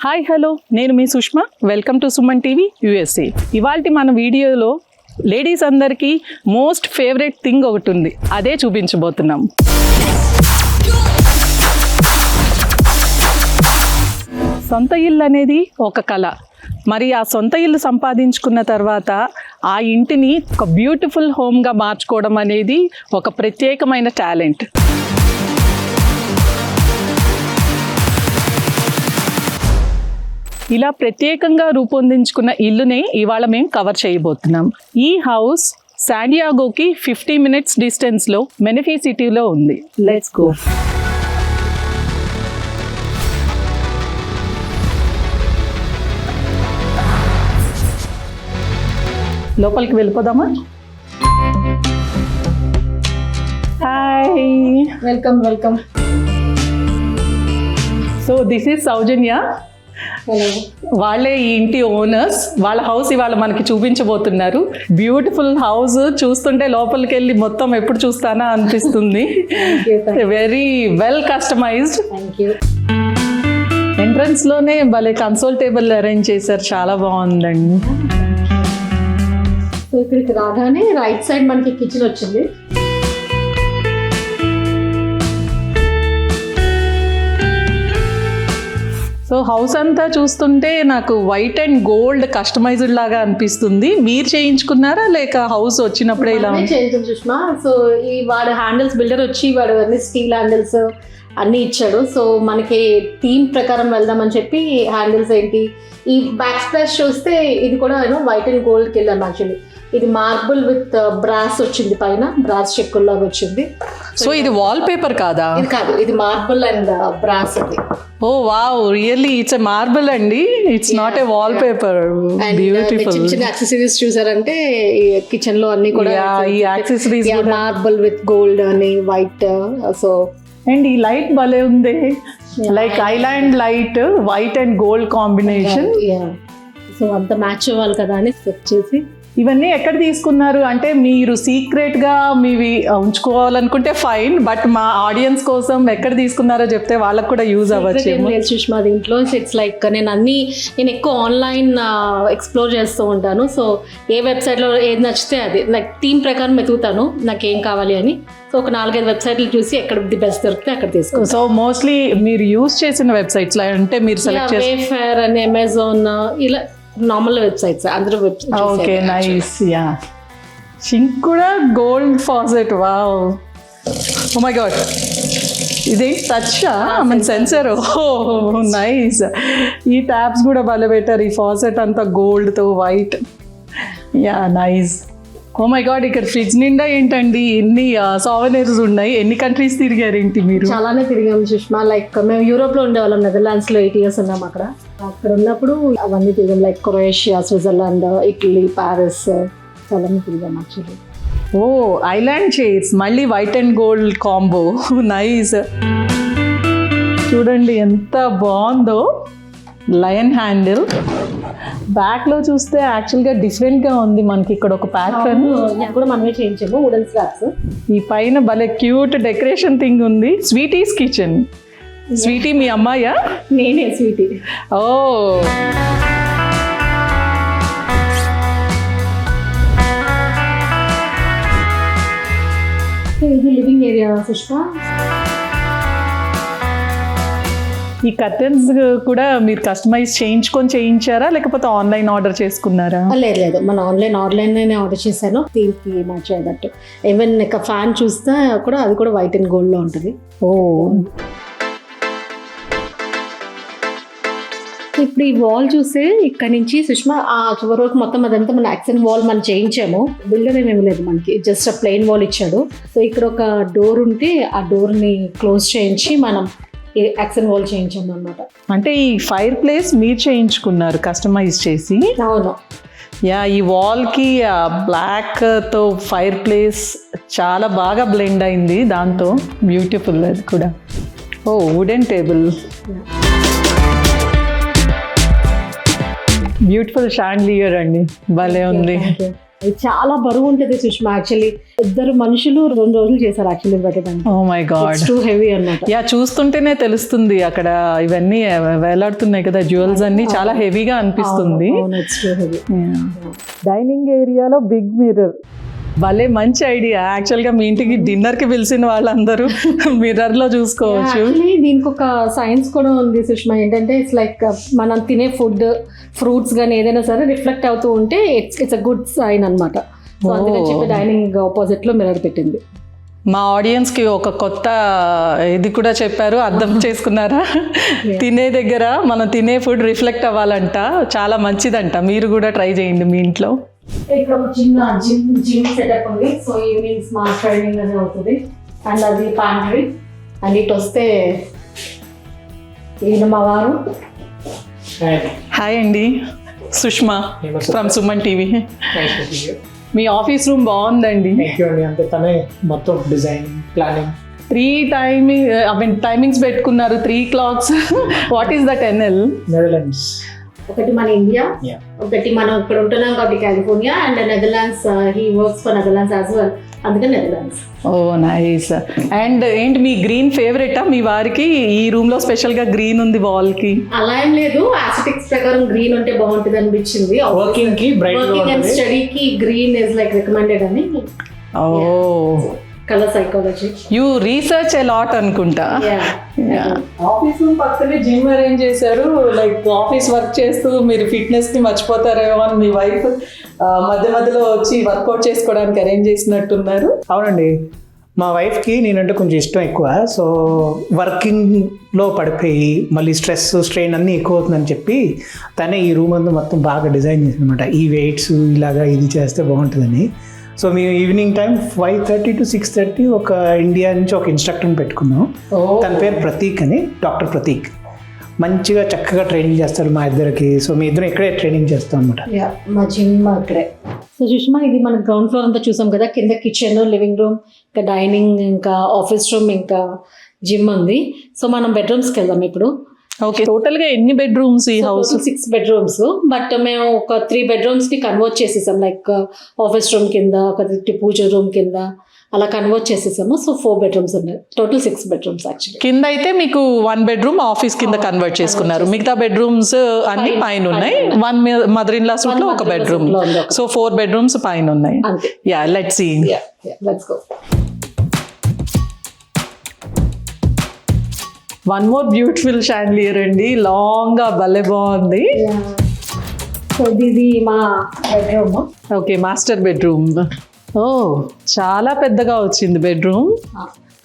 Hi hello, నేను మీ Sushma. Welcome to Suman TV USA. ఇవాల్టి మన వీడియోలో లేడీస్ అందరికీ మోస్ట్ ఫేవరెట్ థింగ్ ఒకటి ఉంది, అదే చూపించబోతున్నాం. సొంత ఇల్లు అనేది ఒక కళ. మరి ఆ సొంత ఇల్లు సంపాదించుకున్న తర్వాత ఆ ఇంటిని ఒక బ్యూటిఫుల్ హోమ్గా మార్చుకోవడం అనేది ఒక ప్రత్యేకమైన టాలెంట్. ఇలా ప్రత్యేకంగా రూపొందించుకున్న ఇల్లునే ఇవాళ మేము కవర్ చేయబోతున్నాం. ఈ హౌస్ శాండియాగోకి 50 minutes డిస్టెన్స్లో మెనఫీ సిటీలో ఉంది. Let's go. లోపలికి వెళ్ళిపోదామా? Hi, welcome welcome. So this is Soujanya. వాళ్ళే ఈ ఇంటి ఓనర్స్. వాళ్ళ హౌస్ ఇవాళ మనకి చూపించబోతున్నారు. Beautiful house. చూస్తుంటే లోపలికి వెళ్ళి మొత్తం ఎప్పుడు చూస్తానా అనిపిస్తుంది. Very well customized. ఎంట్రన్స్ లోనే భలే కన్సోల్ టేబుల్ అరేంజ్ చేశారు, చాలా బాగుందండి. సో ఇక్కడికి రాగానే రైట్ సైడ్ మనకి కిచెన్ వచ్చింది. సో హౌస్ అంతా చూస్తుంటే నాకు వైట్ అండ్ గోల్డ్ కస్టమైజ్డ్ లాగా అనిపిస్తుంది. మీరు చేయించుకున్నారా లేక హౌస్ వచ్చినప్పుడే ఇలా చేయించాం సుష్మా. సో ఈ వాడు హ్యాండిల్స్ బిల్డర్ వచ్చి వాడు అన్ని స్టీల్ హ్యాండిల్స్ అన్నీ ఇచ్చాడు. సో మనకి థీమ్ ప్రకారం వెళ్దామని చెప్పి హ్యాండిల్స్ ఏంటి, ఈ బ్యాక్ స్ప్లాష్ చూస్తే ఇది కూడా వైట్ అండ్ గోల్డ్కి వెళ్ళాం. యాక్చువల్లీ ఇది మార్బుల్ విత్ బ్రాస్ వచ్చింది, పైన బ్రాస్ చెక్కుల్లాగా వచ్చింది. సో ఇది వాల్ పేపర్ కాదా? ఇది కాదు, ఇది మార్బుల్ అండ్ బ్రాస్. అది oh wow, really it's a marble అండి, it's not a wall paper. Beautiful. చిన్న చిన్న యాక్సెసరీస్ చూసారంటే కిచెన్ లో అన్ని కూడా ఈ యాక్సెసరీస్ మార్బుల్ విత్ గోల్డ్ అని వైట్. సో అండ్ ఈ లైట్ భలే ఉంది, like island light, white and gold combination. So అంత మ్యాచ్ అవ్వాలి కదా అని సెట్ చేసి. ఇవన్నీ ఎక్కడ తీసుకున్నారు అంటే, మీరు సీక్రెట్ గా మీవి ఉంచుకోవాలనుకుంటే ఫైన్, బట్ మా ఆడియన్స్ కోసం ఎక్కడ తీసుకున్నారో చెప్తే వాళ్ళకు కూడా యూజ్ అవ్వచ్చు. సుష్మా దీంట్లో ఇట్స్ లైక్ నేను ఎక్కువ ఆన్లైన్ ఎక్స్ప్లోర్ చేస్తూ ఉంటాను. సో ఏ వెబ్సైట్లో ఏది నచ్చితే అది లైక్ థీమ్ ప్రకారం వెతుకుతాను నాకు ఏం కావాలి అని. సో ఒక 4-5 వెబ్సైట్లు చూసి ఎక్కడ ది బెస్ట్ దొరికితే అక్కడ తీసుకుంటాను. సో మోస్ట్లీ మీరు యూజ్ చేసిన వెబ్సైట్స్ అంటే మీరు సెలెక్ట్ చేసిన వేఫేర్ అని, అమెజాన్, ఇలా నార్మల్ వెబ్సైట్స్ అందరూ websites. Okay, nice. Ya, sink కూడా gold faucet. Wow, oh my god, ఇది టచ్ మన సెన్సర్. Oh nice. ఈ ట్యాప్స్ కూడా భలే పెట్టారు. ఈ ఫాసెట్ అంతా గోల్డ్తో white. Ya, nice. Oh my god, ఇక్కడ ఫ్రిడ్జ్ నిండా ఏంటండి ఎన్ని సావెనర్స్ ఉన్నాయి. ఎన్ని కంట్రీస్ తిరిగారు ఏంటి మీరు? చాలానే తిరిగాము సుష్మా. లైక్ మేము యూరోప్ లో ఉండేవాళ్ళం, నెదర్లాండ్స్ లో 8 years ఉన్నాం. అక్కడ ఉన్నప్పుడు అవన్నీ తిరిగాం, like Croatia, Switzerland, Italy, Paris, చాలానే తిరిగాం యాక్చువల్లీ. ఓ ఐలాండ్ చైర్స్, మళ్ళీ white and gold combo. Nice. చూడండి ఎంత బాగుందో. Lion handle. బ్యాక్లో చూస్తే యాక్చువల్గా డిఫరెంట్గా ఉంది మనకి. ఇక్కడ ఒక ప్యాటర్న్ కూడా మనమే చేయించాము, వుడెన్ స్లాబ్స్. ఈ పైన భలే క్యూట్ డెకరేషన్ థింగ్ ఉంది. Sweeties kitchen. స్వీటీ మీ అమ్మాయా? నేనే స్వీటీ. ఓ ఇది లివింగ్ ఏరియా సుష్మా. ఈ కర్టన్స్ కూడా మీరు కస్టమైజ్ చేయించారా లేకపోతే ఆన్లైన్ ఆర్డర్ చేసుకున్నారా? లేదు, మన ఆన్లైన్ ఆర్డర్ చేశాను. దీనికి మ్యాచ్ అయ్యేటట్టు. ఈవెన్ ఇక ఫ్యాన్ చూస్తే కూడా అది కూడా వైట్ అండ్ గోల్డ్ లో ఉంటుంది. ఓ, ఇప్పుడు ఈ వాల్ చూస్తే ఇక్కడ నుంచి సుష్మా ఆ చివరి వరకు మొత్తం అదంతా మన యాక్సెంట్ వాల్ మనం చేయించాము. బిల్డర్ ఏమేమి లేదు మనకి, జస్ట్ ఆ ప్లెయిన్ వాల్ ఇచ్చాడు. సో ఇక్కడ ఒక డోర్ ఉంటే ఆ డోర్ ని క్లోజ్ చేయించి మనం యాక్సెంట్ వాల్ చేయించాము అనమాట. అంటే ఈ ఫైర్ ప్లేస్ మీరు చేయించుకున్నారు కస్టమైజ్ చేసి? అవును. యా, ఈ వాల్కి బ్లాక్తో ఫైర్ ప్లేస్ చాలా బాగా బ్లెండ్ అయింది దాంతో. బ్యూటిఫుల్ అది కూడా. ఓ వుడెన్ టేబుల్. బ్యూటిఫుల్ షాండ్లియర్ అండి, భలే ఉంది. ఇది చాలా బరువు ఉంటుంది సుష్మా. యాక్చువల్లీ 2 మనుషులు 2 రోజులు చేశారు యాక్చువల్లీ పెట్టడానికి. Oh my God, too heavy అన్నమాట. యా చూస్తుంటేనే తెలుస్తుంది. అక్కడ ఇవన్నీ వేలాడుతున్నాయి కదా జ్యువెల్స్ అన్ని, చాలా హెవీగా అనిపిస్తుంది. డైనింగ్ ఏరియాలో బిగ్ మిర్రర్, భలే మంచి ఐడియా. యాక్చువల్గా మీ ఇంటికి డిన్నర్కి పిలిచిన వాళ్ళందరూ మిర్రర్లో చూసుకోవచ్చు. దీనికి ఒక సైన్స్ కూడా ఉంది సుష్మా. ఏంటంటే ఇట్స్ లైక్ మనం తినే ఫుడ్, ఫ్రూట్స్ కానీ ఏదైనా సరే రిఫ్లెక్ట్ అవుతూ ఉంటే ఇట్స్ అ గుడ్ సైన్ అనమాట. సో అందుకని చెప్పి డైనింగ్ ఆపోజిట్లో మిర్రర్ పెట్టింది. మా ఆడియన్స్కి ఒక కొత్త ఇది కూడా చెప్పారు, అర్థం చేసుకున్నారా? తినే దగ్గర మనం తినే ఫుడ్ రిఫ్లెక్ట్ అవ్వాలంట, చాలా మంచిదంట. మీరు కూడా ట్రై చేయండి మీ ఇంట్లో. ఇక్కడ చిన్న జిమ్ సెటప్ ఉంది. సో ఈవినింగ్ స్మార్ట్ ట్రైనింగ్ అనేది అవుతుంది. అండ్ అది ప్యాంట్రీ. అండ్ ఇటు వస్తే ఈయన మా వారు. హాయ్ అండి, Sushma from Suman TV. Me office room బాగుందండి. అంటే తనే మొత్తం డిజైన్ ప్లానింగ్ 3 టైమింగ్స్ పెట్టుకున్నారు, 3 clocks. What is that NL? Netherlands. ఒకటి మన ఇండియా, ఒకటి మనం ఇక్కడ ఉంటున్నాం కాబట్టి California, and Netherlands. He works for Netherlands as well, అందుకని నెదర్లాండ్స్. Oh nice. అండ్ ఏంటి మీ గ్రీన్ ఫేవరెటా మీ వారికి? ఈ రూమ్ లో స్పెషల్ గా గ్రీన్ ఉంది వాల్ కి. అలా ఏం లేదు, ఆస్థెటిక్స్ ప్రకారం గ్రీన్ ఉంటే బాగుంటుంది అనిపించింది. వర్కింగ్ కి వర్కింగ్ అండ్ స్టడీకి గ్రీన్ ఇస్ లైక్ రికమెండెడ్ అని. Oh colour psychology. You research a lot అనుకుంటా. ఆఫీస్ రూమ్ పక్కనే జిమ్ అరేంజ్ చేశారు. లైక్ ఆఫీస్ వర్క్ చేస్తూ మీరు ఫిట్నెస్ ని మర్చిపోతారేమో అని మీ వైఫ్ మధ్య మధ్యలో వచ్చి వర్కౌట్ చేసుకోవడానికి అరేంజ్ చేసినట్టున్నారు. అవునండి, మా వైఫ్కి నేనంటే కొంచెం ఇష్టం ఎక్కువ. సో వర్కింగ్లో పడిపోయి మళ్ళీ స్ట్రెస్ స్ట్రెయిన్ అన్నీ ఎక్కువ అవుతుందని చెప్పి తనే ఈ రూమ్ అంతా మొత్తం బాగా డిజైన్ చేసింది అనమాట. ఈ వెయిట్స్ ఇలాగా ఇది చేస్తే బాగుంటుందని. సో మేము ఈవినింగ్ టైం 5:30 to 6:30 ఒక ఇండియా నుంచి ఒక ఇన్స్ట్రక్టర్ని పెట్టుకున్నాం. తన పేరు ప్రతీక్ అని, డాక్టర్ ప్రతీక్. మంచిగా చక్కగా ట్రైనింగ్ చేస్తారు మా ఇద్దరికి. సో మీ ఇద్దరం ఇక్కడే ట్రైనింగ్ చేస్తాం అనమాట. మా జిమ్ అక్కడే. సో సుష్మా, ఇది మన గ్రౌండ్ ఫ్లోర్ అంతా చూసాం కదా. కింద కిచెన్, లివింగ్ రూమ్, ఇంకా డైనింగ్, ఇంకా ఆఫీస్ రూమ్, ఇంకా జిమ్ ఉంది. సో మనం బెడ్రూమ్స్కి వెళ్దాం ఇప్పుడు. ఓకే, టోటల్ గా ఎన్ని బెడ్రూమ్స్ ఈ హౌస్? 6 bedrooms. బట్ మేము ఒక 3 bedrooms ని కన్వర్ట్ చేసేసాం. లైక్ ఆఫీస్ రూమ్ కింద, ఒక పూజ రూమ్ కింద అలా కన్వర్ట్ చేసేసాము. సో 4 bedrooms ఉన్నాయి. Total 6 bedrooms actually. కింద అయితే మీకు 1 bedroom ఆఫీస్ కింద కన్వర్ట్ చేసుకున్నారు. మిగతా బెడ్రూమ్స్ అన్ని పైన ఉన్నాయి. 1 మదర్ ఇన్ లా సూట్ లో ఒక బెడ్రూమ్. సో 4 bedrooms పైన ఉన్నాయి. Ya let's see. Let's go. One more beautiful chandelier అండి, లాంగ్ గా భలే బాగుంది. సో ఇది మా bedroom. Okay, master bedroom. Oh చాలా పెద్దగా వచ్చింది బెడ్రూమ్,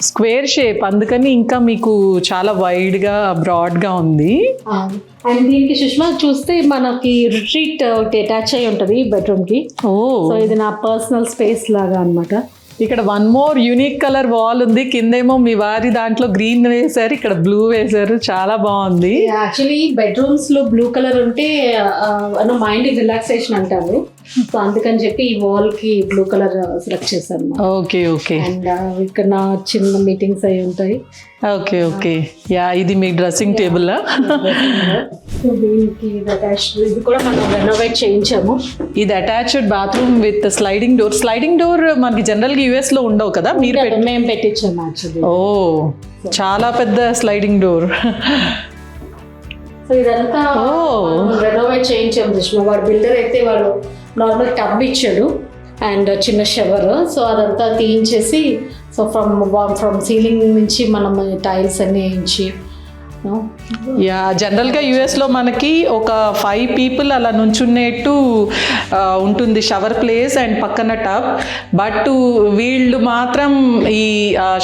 స్క్వేర్ షేప్, అందుకని ఇంకా మీకు చాలా వైడ్ గా బ్రాడ్ గా ఉంది. అండ్ దీనికి సుష్మా చూస్తే మనకి రిట్రీట్ ఒకటి అటాచ్ అయి ఉంటుంది బెడ్రూమ్ కి. ఓ సో ఇది నా పర్సనల్ స్పేస్ లాగా అన్నమాట. ఇక్కడ 1 more యూనిక్ కలర్ వాల్ ఉంది. కిందేమో మీ వారి దాంట్లో గ్రీన్ వేశారు, ఇక్కడ బ్లూ వేశారు, చాలా బాగుంది. యాక్చువల్లీ బెడ్రూమ్స్ లో బ్లూ కలర్ ఉంటే మైండ్ రిలాక్సేషన్ అంటారు. సో అందుకని చెప్పి ఈ వాల్ కి బ్లూ కలర్ సెలెక్ట్ చేశాను. Okay okay. అండ్ ఇక్కడ నా చిన్న మీటింగ్స్ అయి ఉంటాయి. Okay okay. యా ఇది మీ డ్రెస్సింగ్ టేబుల్. దీనికి ఇది కూడా మనం రెనోవేట్ చేయించాము. ఇది attached bathroom with sliding door. Sliding door మనకి జనరల్ గా US లో ఉండవు కదా, మీరు మేము పెట్టించాము యాక్చువల్లీ. ఓ చాలా పెద్ద స్లైడింగ్ డోర్. సో ఇదంతా రెనోవేట్ చేయించాము సుష్మా. వాడు బిల్డర్ అయితే వాడు నార్మల్ టబ్ ఇచ్చాడు అండ్ చిన్న షవర్. సో అదంతా తీయించేసి, సో ఫ్రమ్ సీలింగ్ నుంచి మనం టైల్స్ అన్నీ వేయించి. యా జనరల్గా యూఎస్లో మనకి ఒక 5 people అలా నుంచునేట్టు ఉంటుంది షవర్ ప్లేస్ అండ్ పక్కన టబ్. బట్ వీళ్ళు మాత్రం ఈ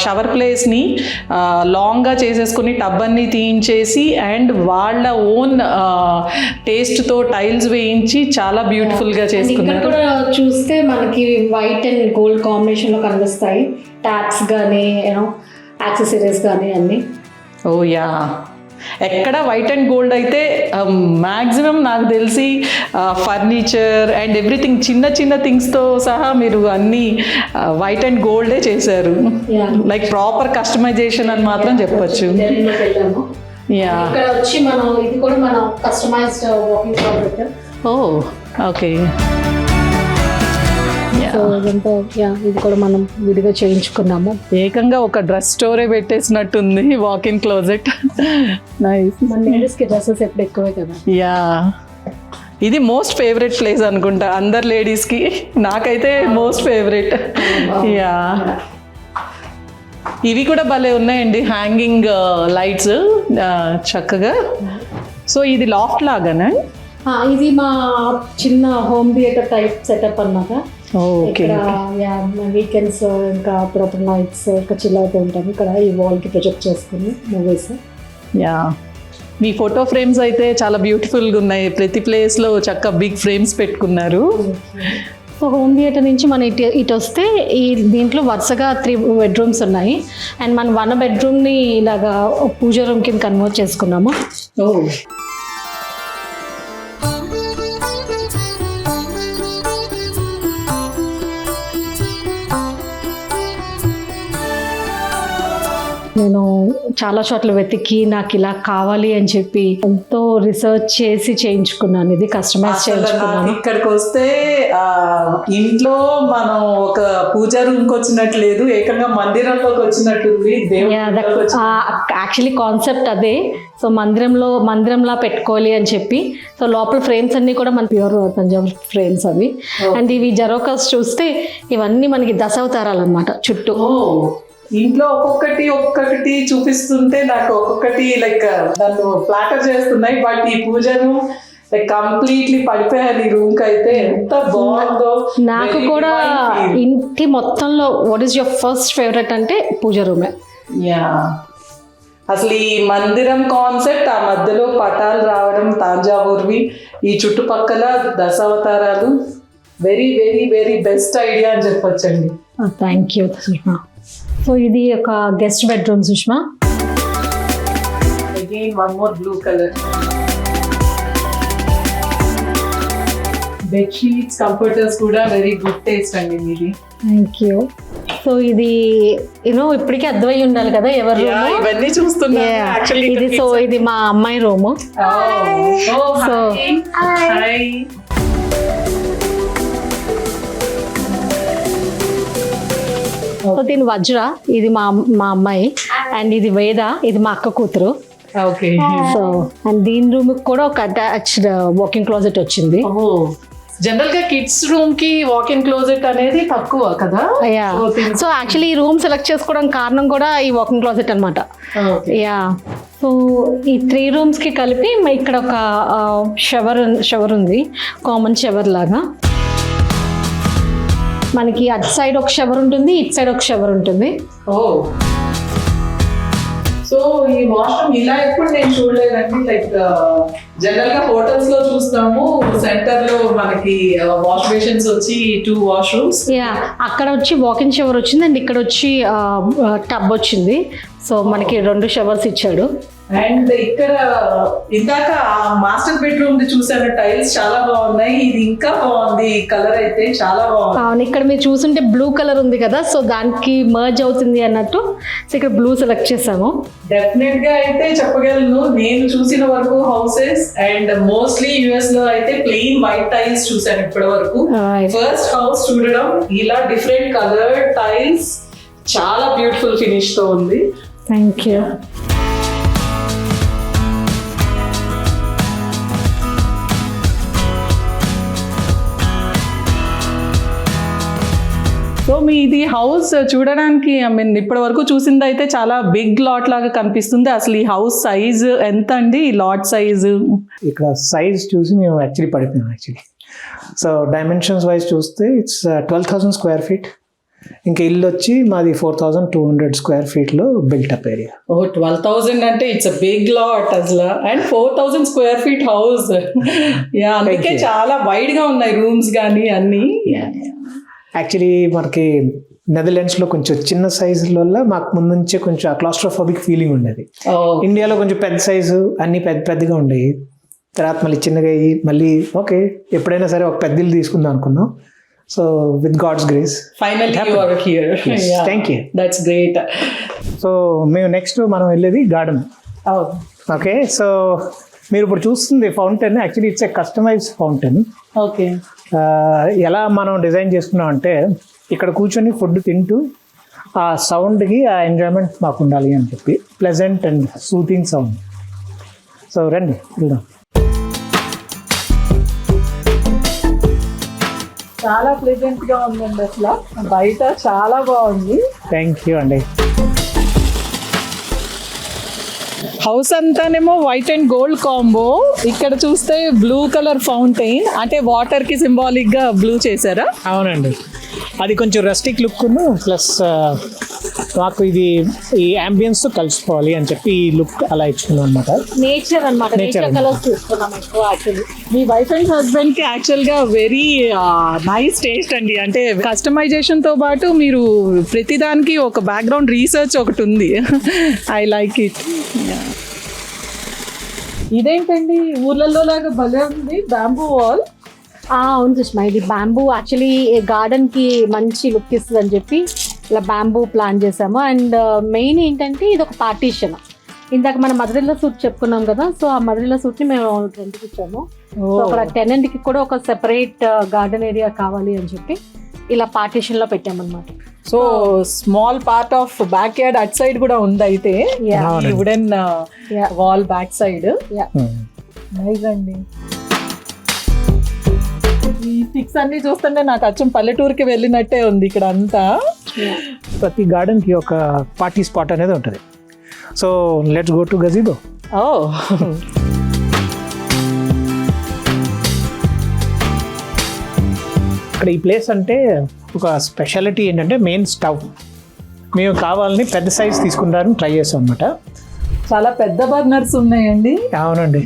షవర్ ప్లేస్ని లాంగ్గా చేసేసుకుని టబ్ అన్ని తీయించేసి అండ్ వాళ్ళ ఓన్ టేస్ట్తో టైల్స్ వేయించి చాలా బ్యూటిఫుల్గా చేసుకున్నారు. ఇక్కడ కూడా చూస్తే మనకి వైట్ అండ్ గోల్డ్ కాంబినేషన్లో కనిపిస్తాయి ట్యాప్స్ కానీ యాక్సెసరీస్ కానీ అన్నీ. ఓ యా, ఎక్కడ వైట్ అండ్ గోల్డ్ అయితే మ్యాక్సిమం నాకు తెలిసి ఫర్నిచర్ అండ్ ఎవ్రీథింగ్ చిన్న చిన్న థింగ్స్తో సహా మీరు అన్నీ వైట్ అండ్ గోల్డే చేశారు. లైక్ ప్రాపర్ కస్టమైజేషన్ అని మాత్రం చెప్పొచ్చు. యా ఇక్కడ వచ్చి మనం ఇది కూడా మనం customized walking closet. Oh okay. So ఇదంతా ఇది కూడా మనం విడిగా చేయించుకున్నాము. ఏకంగా ఒక డ్రెస్ స్టోరే పెట్టేసినట్టుంది, వాక్ ఇన్ క్లోజెట్. నైస్. మన లేడీస్కి డ్రెస్సెస్ ఎప్పుడు ఎక్కువే కదా. యా, ఇది మోస్ట్ ఫేవరెట్ ప్లేస్ అనుకుంటా అందరు లేడీస్కి. నాకైతే మోస్ట్ ఫేవరెట్. యా, ఇవి కూడా భలే ఉన్నాయండి, హ్యాంగింగ్ లైట్స్ చక్కగా. సో ఇది లాఫ్ట్ లాగానా? ఇది మా చిన్న హోమ్ థియేటర్ టైప్ సెటప్ అన్నమాట. ఓకే. ఇక్కడ వీకెండ్స్ ఇంకా అప్పుడప్పుడు నైట్స్ ఇంకా చిల్ అవుతూ ఉంటాము. ఇక్కడ ఈ వాల్కి ప్రొజెక్ట్ చేసుకుని మూవీస్. యా, మీ ఫోటో ఫ్రేమ్స్ అయితే చాలా బ్యూటిఫుల్గా ఉన్నాయి. ప్రతి ప్లేస్లో చక్క బిగ్ ఫ్రేమ్స్ పెట్టుకున్నారు. సో హోమ్ థియేటర్ నుంచి మనం ఇటు వస్తే ఈ దీంట్లో వరుసగా 3 బెడ్రూమ్స్ ఉన్నాయి. అండ్ మనం 1 బెడ్రూమ్ని ఇలాగా పూజ రూమ్ కింద కన్వర్ట్ చేసుకున్నాము. ఓ, నేను చాలా చోట్ల వెతికి నాకు ఇలా కావాలి అని చెప్పి ఎంతో రీసెర్చ్ చేసి చేయించుకున్నాను. ఇది కస్టమైజ్ చేయించుకున్నాను. ఇక్కడికి వస్తే ఇంట్లో మనం ఒక పూజా రూమ్కి వచ్చినట్టు లేదు, ఏకంగా మందిరంలోకి వచ్చినట్టుంది. యాక్చువల్లీ కాన్సెప్ట్ అదే. సో మందిరంలా పెట్టుకోవాలి అని చెప్పి. సో లోపల ఫ్రేమ్స్ అన్ని కూడా మన ప్యూర్ తంజావూర్ ఫ్రేమ్స్ అవి. అండ్ ఇవి జరోకాస్ చూస్తే ఇవన్నీ మనకి దశావతారాలు అన్నమాట చుట్టూ. ఇంట్లో ఒక్కొక్కటి చూపిస్తుంటే నాకు ఒక్కొక్కటి లైక్ నన్ను ఫ్లాటర్ చేస్తున్నాయి. బట్ ఈ పూజను లైక్ కంప్లీట్లీ పడిపోయాను ఈ రూమ్ కి అయితే. ఎంత బాగుందో. నాకు కూడా ఇంటి మొత్తంలో what is your first favourite అంటే పూజ రూమే. యా, అసలు ఈ మందిరం కాన్సెప్ట్, ఆ మధ్యలో పటాలు రావడం తాంజావూర్వి, ఈ చుట్టుపక్కల దశావతారాలు, very very very best idea అని చెప్పొచ్చండి. Thank you Sushma. సో ఇది ఒక guest bedroom Sushma. Again one more blue colour. Bedsheets, comforters కూడా వెరీ గుడ్ టేస్ట్ అండి మీది. Thank you. సో ఇది ఇప్పటికీ అర్థమై ఉండాలి కదా ఎవరు రూమ్. ఇవన్నీ చూస్తున్నా. ఇది మా అమ్మాయి రూము. సో సో దీని వజ్ర, ఇది మా అమ్మాయి. అండ్ ఇది వేద, ఇది మా అక్క కూతురు. ఓకే. సో అండ్ దీని రూమ్ కూడా ఒక అటాచ్డ్ వాకింగ్ క్లోజెట్ వచ్చింది. జనరల్ గా కిడ్స్ రూమ్ కి వాక్ ఇన్ క్లోజెట్ అనేది తక్కువ కదా. సో యాక్చువల్లీ ఈ రూమ్ సెలెక్ట్ చేసుకోవడానికి కారణం కూడా ఈ వాకింగ్ క్లోజెట్ అనమాట. యా, సో ఈ 3 rooms కి కలిపి ఇక్కడ ఒక షవర్ ఉంది, కామన్ షవర్ లాగా. మనకి అటు సైడ్ ఒక షవర్ ఉంటుంది, ఇటు సైడ్ ఒక షవర్ ఉంటుంది. సో ఈ వాష్రూమ్ ఇలా ఎప్పుడు నేను చూడలేదండి. లైక్ జనరల్ గా హోటల్స్ లో చూస్తాము, సెంటర్ లో మనకి వాష్ బేసిన్స్ వచ్చి 2 washrooms. యా, అక్కడ వచ్చి వాకింగ్ షవర్ వచ్చింది అండ్ ఇక్కడ వచ్చి టబ్ వచ్చింది. సో మనకి 2 షవర్స్ ఇచ్చాడు. అండ్ ఇక్కడ ఇందాక మాస్టర్ బెడ్రూమ్ చూసాను, టైల్స్ చాలా బాగున్నాయి. ఇది ఇంకా బాగుంది, కలర్ అయితే చాలా బాగుంది. అవును, ఇక్కడ మీరు చూస్తుంటే బ్లూ కలర్ ఉంది కదా, సో దానికి మర్జ్ అవుతుంది అన్నట్టు సో ఇక్కడ బ్లూ సెలెక్ట్ చేసాము. డెఫినెట్ గా అయితే చెప్పగలను, నేను చూసిన వరకు హౌసెస్ అండ్ మోస్ట్లీ యుఎస్ లో అయితే ప్లెయిన్ వైట్ టైల్స్ చూసాను ఇప్పటి వరకు. ఫస్ట్ హౌస్ చూడడం ఇలా డిఫరెంట్ కలర్ టైల్స్, చాలా బ్యూటిఫుల్ ఫినిష్ తో ఉంది. Thank you. సో మీ ఇది హౌస్ చూడడానికి ఇప్పటి వరకు చూసింది అయితే చాలా బిగ్ లాట్ లాగా కనిపిస్తుంది. అసలు ఈ హౌస్ సైజ్ ఎంత అండి, ఈ లాట్ సైజు? ఇక్కడ సైజ్ చూసి మేము యాక్చువల్లీ పడిపోయాం. సో డైమెన్షన్స్ వైజ్ చూస్తే ఇట్స్ 12,000 square feet. ఇంకా ఇల్లు వచ్చి మాది 4,200 square feet లో బిల్టప్ ఏరియా. 12,000 అంటే ఇట్స్ అ బిగ్ లాట్ అసలు. And 4,000 square feet house. Yeah, అందుకే చాలా వైడ్ గా ఉన్నాయి రూమ్స్ కానీ అన్ని. యాక్చువల్లీ మనకి నెదర్లాండ్స్లో కొంచెం చిన్న సైజు వల్ల మాకు ముందు నుంచే కొంచెం క్లాస్ట్రోఫోబిక్ ఫీలింగ్ ఉండేది. ఇండియాలో కొంచెం పెద్ద సైజు అన్ని పెద్దగా ఉండేవి. తర్వాత మళ్ళీ చిన్నగా అయ్యి మళ్ళీ ఓకే ఎప్పుడైనా సరే ఒక పెద్ద ఇల్లు తీసుకుందాం అనుకున్నాం. So with God's grace finally you are here. Thank you. That's great. So మేము నెక్స్ట్ మనం వెళ్ళేది గార్డెన్. ఓకే, సో మీరు ఇప్పుడు చూస్తుంది fountain, actually it's a customize fountain. Okay. ఎలా మనం డిజైన్ చేసుకున్నాం అంటే ఇక్కడ కూర్చొని ఫుడ్ తింటూ ఆ సౌండ్కి ఆ ఎంజాయ్మెంట్ మాకు ఉండాలి అని చెప్పి pleasant and soothing sound. So రండి వెళ్దాం. చాలా ప్లెజెంట్ గా ఉందండి, అసలు బయట చాలా బాగుంది. థ్యాంక్ యూ అండి. హౌస్ అంతానేమో వైట్ అండ్ గోల్డ్ కాంబో, ఇక్కడ చూస్తే బ్లూ కలర్ ఫౌంటైన్, అంటే వాటర్ కి సింబాలిక్ గా బ్లూ చేశారా? అవునండి, అది కొంచెం రస్టిక్ లుక్ ప్లస్ మాకు ఇది ఈ అంబియన్స్ కలిసిపోవాలి అని చెప్పి ఈ లుక్ అలా ఇచ్చుకున్నాం అనమాట. నేచర్ అన్నమాట, నేచర్ కలర్స్ తీసుకున్నాం ఎక్కువ. Actually me wife and husband కి యాక్చువల్ గా వెరీ నైస్ టేస్ట్ అండి. అంటే కస్టమైజేషన్ తో పాటు మీరు ప్రతిదానికి ఒక బ్యాక్గ్రౌండ్ రీసెర్చ్ ఒకటి ఉంది. I like it. ఇదేంటండి ఊర్లలో లాగా భలే ఉంది, బ్యాంబూ వాల్. అవును సుష్మా, ఇది బ్యాంబూ యాక్చువల్లీ గార్డెన్ కి మంచి లుక్ ఇస్తుంది అని చెప్పి ఇలా బ్యాంబూ ప్లాన్ చేసాము. అండ్ మెయిన్ ఏంటంటే ఇది ఒక పార్టీషన్. ఇందాక మనం మదరిల్లా సూట్ చెప్పుకున్నాం కదా, సో ఆ మదరిల్లా సూట్ ని మేము రెంట్కి ఇచ్చాము. సో అక్కడ టెనెంట్ కి కూడా ఒక సెపరేట్ గార్డెన్ ఏరియా కావాలి అని చెప్పి ఇలా పార్టీషన్ లో పెట్టామన్నమాట. So small part of back yard at side కూడా ఉంది అయితే, wooden wall back side. Nice అండి. ఈ పిక్స్ అన్ని చూస్తుంటే నాకు అచ్చం పల్లెటూరుకి వెళ్ళినట్టే ఉంది ఇక్కడ అంతా. ప్రతి గార్డెన్కి ఒక పార్టీ స్పాట్ అనేది ఉంటుంది. So let's go to gazebo. Oh, ఇక్కడ ఈ ప్లేస్ అంటే ఒక స్పెషాలిటీ ఏంటంటే మెయిన్ స్టవ్ మేము కావాలని పెద్ద సైజ్ తీసుకుంటారని ట్రై చేసాం అనమాట. చాలా పెద్ద బర్నర్స్ ఉన్నాయండి. అవునండి,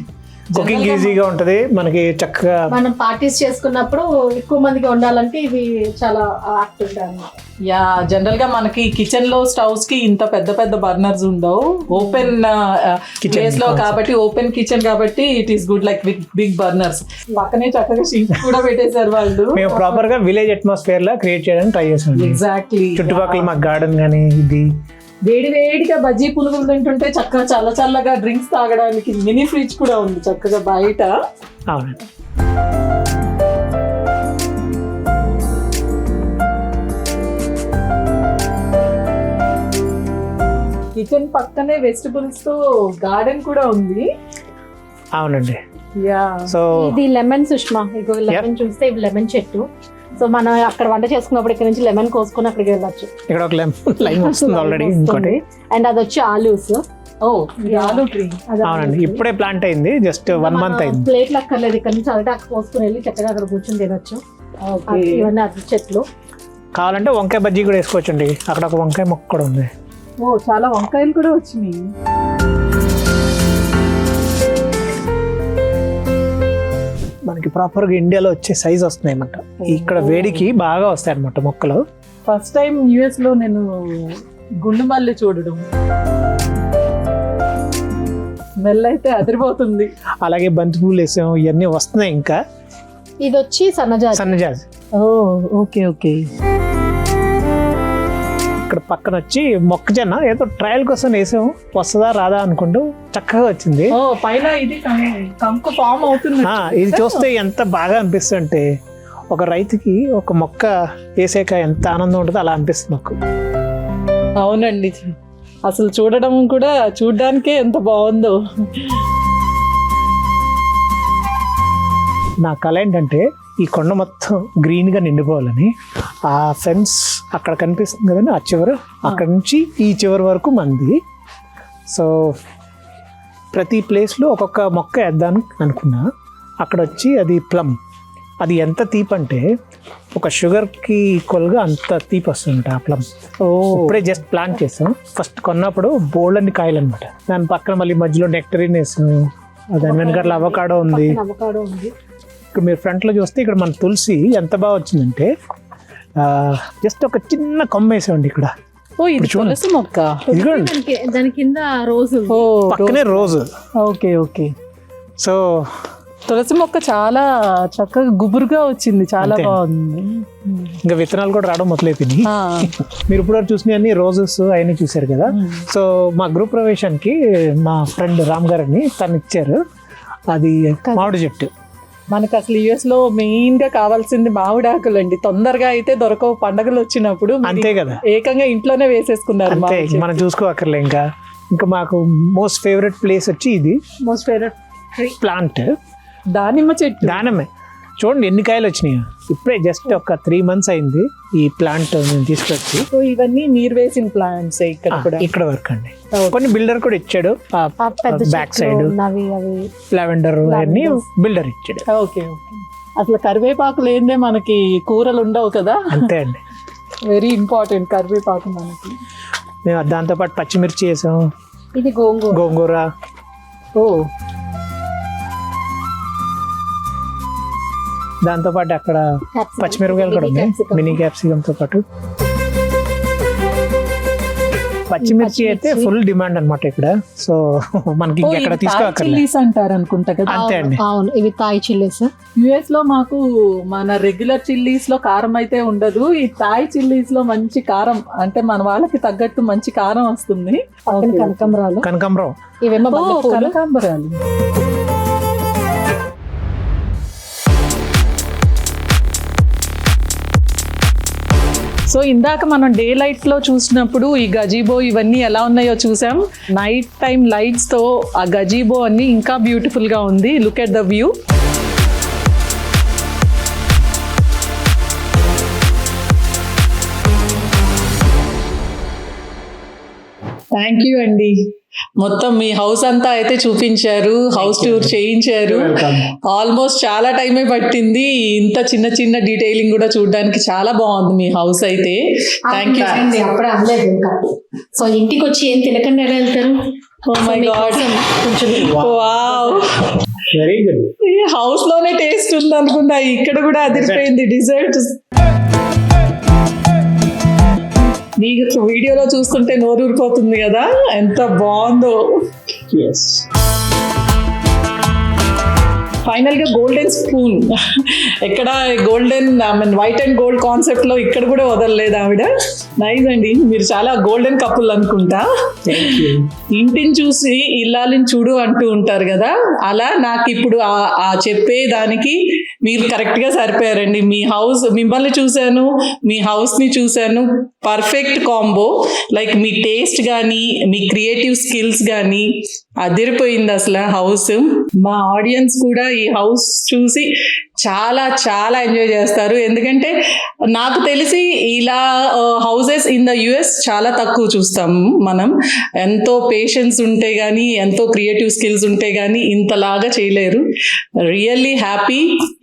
కుకింగ్ ఈజీగా ఉంటుంది మనకి, చక్కగా మనం పార్టీస్ చేసుకున్నప్పుడు ఎక్కువ మందికి ఉండాలంటే ఇవి చాలా యాక్ట్ ఉంటాయి అన్నమాట. యా, జనరల్ గా మనకి కిచెన్ లో స్టవ్స్ కి ఇంత పెద్ద పెద్ద బర్నర్స్ ఉండవు. ఓపెన్ ప్లేస్ లో కాబట్టి, ఓపెన్ కిచెన్ కాబట్టి it is good like big burners. పక్కనే చక్కగా షీట్ కూడా పెట్టేశారు వాళ్ళు. మేము ప్రాపర్ గా విలేజ్ అట్మాస్ఫియర్ లా క్రియేట్ చేయడానికి ట్రై చేసాం. ఎగ్జాక్ట్లీ, చుట్టుపక్కల మాకు గార్డెన్ కానీ ఇది వేడి వేడిగా బజ్జీ పునుగులు తింటుంటే చక్కగా చల్ల చల్లగా డ్రింక్స్ తాగడానికి మినీ ఫ్రిడ్జ్ కూడా ఉంది చక్కగా బయట. అవునండి. కిచెన్ పక్కనే వెజిటబుల్స్ తో గార్డెన్ కూడా ఉంది. అవునండి. యా, సో ఇది లెమన్ సుష్మా, ఇగో లెమన్ చూస్తే ఇవి లెమన్ చెట్టు. సో మనం అక్కడ వంట చేసుకున్నప్పుడు ఇక్కడ నుంచి లెమన్ కోసుకొని అక్కడికి వెళ్ళొచ్చు. ఇక్కడ ఒక లైన్ వస్తుంది ఆల్రెడీ. ఇంకోటి అండ్ అది వచ్చి ఆలూస్. ఓ, ఆలూ ట్రీ. అవునండి, ఇప్పుడే ప్లాంట్ అయింది, జస్ట్ 1 month అయింది. ప్లేట్లు అక్కర్లేదు, ఇక్కడ నుంచి అరటాకు కోసుకొని వెళ్ళి చక్కగా అక్కడ కూర్చొని తినొచ్చు. ఇవన్నీ అరటి చెట్లు. కావాలంటే వంకాయ బజ్జీ కూడా వేసుకోవచ్చండి, అక్కడ ఒక వంకాయ మొక్క కూడా ఉంది. ఓ, చాలా వంకాయలు కూడా వచ్చినాయి. మనకి ప్రాపర్గా ఇండియాలో వచ్చే సైజ్ వస్తున్నాయి అన్నమాట. ఇక్కడ వేడికి బాగా వస్తాయి అన్నమాట మొక్కలు. ఫస్ట్ టైం యుఎస్ లో నేను గుండు మల్లి చూడడం. స్మెల్ అయితే అదిరిపోతుంది. అలాగే బంతి పూలు వేసాం, ఇవన్నీ వస్తున్నాయి. ఇంకా ఇది వచ్చి సన్నజాజి. ఓ, ఓకే ఓకే. ఇక్కడ పక్కన వచ్చి మొక్కజొన్న ఏదో ట్రయల్ కోసం వేసాము, వస్తుందా రాదా అనుకుంటూ చక్కగా వచ్చింది. ఓ, పైన ఇది కంకు ఫామ్ అవుతుంది. ఇది చూస్తే ఎంత బాగా అనిపిస్తుంది అంటే, ఒక రైతుకి ఒక మొక్క వేసాక ఎంత ఆనందం ఉంటుందో అలా అనిపిస్తుంది నాకు. అవునండి, అసలు చూడడం కూడా చూడడానికే ఎంత బాగుందో. నా కళ ఏంటంటే ఈ కొండ మొత్తం గ్రీన్గా నిండిపోవాలని. ఆ ఫెన్స్ అక్కడ కనిపిస్తుంది కదండి, ఆ చివరు, అక్కడ నుంచి ఈ చివరి వరకు మంది. సో ప్రతి ప్లేస్లో ఒక్కొక్క మొక్క వేద్దాం అనుకున్నా. అక్కడ వచ్చి అది ప్లమ్, అది ఎంత తీపి అంటే ఒక షుగర్కి ఈక్వల్గా అంత తీపి వస్తుందంట ఆ ప్లమ్. ఇప్పుడే జస్ట్ ప్లాంట్ చేసాం. ఫస్ట్ కొన్నప్పుడు బోల్డ్ అన్ని కాయలు అనమాట. దాని పక్కన మళ్ళీ మధ్యలో నెక్టరీన్ వేసాం, దాని వెనకాల అవకాడో ఉంది. ఇక్కడ మీరు ఫ్రంట్లో చూస్తే ఇక్కడ మన తులసి ఎంత బాగా వచ్చిందంటే, జస్ట్ ఒక చిన్న కొమ్మ వేసామండి ఇక్కడ. ఓ, ఇది తులసి మొక్క. ఇదిగోండి, దాని కింద రోజు, పక్కనే రోజు. Okay okay. సో తులసి మొక్క చాలా చక్కగా గుబురుగా వచ్చింది, చాలా బాగుంది. ఇంకా విత్తనాలు కూడా రావడం మొదలైపోయింది. మీరు ఇప్పుడు చూసినవన్నీ రోజెస్ అవన్నీ చూసారు కదా. సో మా గ్రూప్ ప్రవేశానికి మా ఫ్రెండ్ రామ్ గారిని తను ఇచ్చారు. అది మామిడి చెట్టు. మనకు అసలు యుఎస్ లో మెయిన్ గా కావాల్సింది మామిడాకులు అండి. తొందరగా అయితే దొరకవు పండగలు వచ్చినప్పుడు. మీరు అంతే కదా, ఏకంగా ఇంట్లోనే వేసేసుకున్నారు. అంతే మామిడి చెట్టు. మనం చూసుకోవక్కర్లే. ఇంకా మాకు మోస్ట్ ఫేవరెట్ ప్లేస్ వచ్చి ఇది మోస్ట్ ఫేవరెట్ ప్లాంట్ దానిమ్మ చెట్టు. దానిమ్మే. చూడండి ఎన్ని కాయలు వచ్చినాయి. ఇప్పుడే జస్ట్ ఒక 3 months అయింది ఈ ప్లాంట్ నేను తీసుకొచ్చి. సో ఇవన్నీ మీరు వేసిన ప్లాంట్స్ ఇక్కడ కూడా. ఇక్కడ వరకు అండి. కొన్ని బిల్డర్ కూడా ఇచ్చాడు. బ్యాక్ సైడ్ అవి లావెండర్ అన్ని బిల్డర్ ఇచ్చాడు. Okay okay. అసలు కరివేపాకు లేదే మనకి కూరలు ఉండవు కదా. అంతే అండి, వెరీ ఇంపార్టెంట్ కరివేపాకు మనకి. మేము దాంతోపాటు పచ్చిమిర్చి వేసాం, ఇది గోంగూర. ఓ దాంతోపాటు అక్కడ పచ్చిమిరపకాయలు కూడా ఉన్నాయి, మినీ క్యాప్సికంతో పాటు. పచ్చిమిర్చి అయితే ఫుల్ డిమాండ్ అన్నమాట ఇక్కడ. సో మనకి ఎక్కడ తీసుకోవాలి చిల్లీస్ అంటారు అనుకుంటా కదా. అంతే అండి. అవును, ఇవి థాయ్ చిల్లీస్. యుఎస్ లో మాకు మన రెగ్యులర్ చిల్లీస్ లో కారం అయితే ఉండదు. ఈ థాయ్ చిల్లీస్ లో మంచి కారం, అంటే మన వాళ్ళకి తగ్గట్టు మంచి కారం వస్తుంది. కనకంబరాలు, కనకాంబరం. ఇవేమో కనకాంబరాలు. సో ఇందాక మనం డే లైట్ లో చూసినప్పుడు ఈ గజీబో ఇవన్నీ ఎలా ఉన్నాయో చూసాం. నైట్ టైం లైట్స్ తో ఆ గజీబో అన్ని ఇంకా బ్యూటిఫుల్ గా ఉంది. Look at the view. Thank you అండి. మొత్తం మీ హౌస్ అంతా అయితే చూపించారు, హౌస్ టూర్ చేయించారు. ఆల్మోస్ట్ చాలా టైమే పట్టింది. ఇంత చిన్న చిన్న డీటెయిలింగ్ కూడా చూడడానికి చాలా బాగుంది మీ హౌస్ అయితే. Thank you. అప్పుడే అనలేదు ఇంకా. సో ఇంటికి వచ్చి ఏం తినకుండా ఎలా వెళ్తారు? ఓ మై గాడ్, కొంచెం వావ్. Very good. ఈ హౌస్ లోనే టేస్ట్ ఉంది అనుకున్నా, ఇక్కడ కూడా అదిరిపోయింది డిజర్ట్. నీకు వీడియోలో చూస్తుంటే నోరు ఊరిపోతుంది కదా, ఎంత బాగుందో. ఫైనల్ గా గోల్డెన్ స్పూన్ ఎక్కడ golden white and gold concept లో ఇక్కడ కూడా వదలలేదు ఆవిడ. నైస్ అండి, మీరు చాలా గోల్డెన్ కపుల్ అనుకుంటా. ఇంటిని చూసి ఇల్లాలిని చూడు అంటూ ఉంటారు కదా, అలా నాకు ఇప్పుడు ఆ చెప్పే దానికి మీరు కరెక్ట్ గా సరిపోయారండి. మీ హౌస్, మిమ్మల్ని చూశాను, మీ హౌస్ ని చూశాను, పర్ఫెక్ట్ కాంబో. లైక్ మీ టేస్ట్ కానీ మీ క్రియేటివ్ స్కిల్స్ కానీ అదిరిపోయింది అసలు హౌస్. మా ఆడియన్స్ కూడా ఈ హౌస్ చూసి చాలా చాలా ఎంజాయ్ చేస్తారు. ఎందుకంటే నాకు తెలిసి ఇలా హౌసెస్ ఇన్ ద యుఎస్ చాలా తక్కువ చూస్తాం మనం. ఎంతో పేషెన్స్ ఉంటే కానీ, ఎంతో క్రియేటివ్ స్కిల్స్ ఉంటే కానీ ఇంతలాగా చేయలేరు. Really happy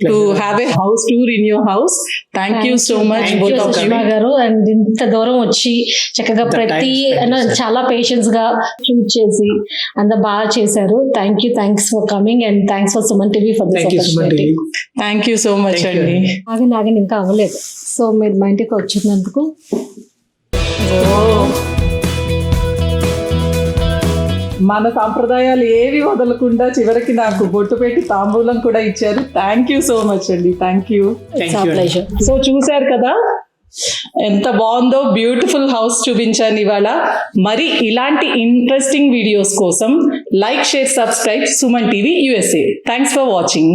to have a house tour in your house. Thank you so much both of you గారు. అండ్ ఇంత దూరం వచ్చి చక్కగా ప్రతి చాలా పేషెన్స్ గా చూట్ చేసి అంత బాగా చేశారు. Thanks for coming and thanks for Suman TV for this opportunity. Thank you so much అండి. ఆగని ఇంకా అవ్వలేదు. సో మీరు మా ఇంటికి వచ్చినందుకు మన సాంప్రదాయాలు ఏవి వదలకుండా చివరికి నాకు బొట్టు పెట్టి తాంబూలం కూడా ఇచ్చారు. థ్యాంక్ యూ సో మచ్ అండి. Thank you. సో చూశారు కదా ఎంత బాగుందో, బ్యూటిఫుల్ హౌస్ చూపించాను ఇవాళ. మరి ఇలాంటి ఇంట్రెస్టింగ్ వీడియోస్ కోసం like, share, subscribe Suman TV USA. Thanks for watching.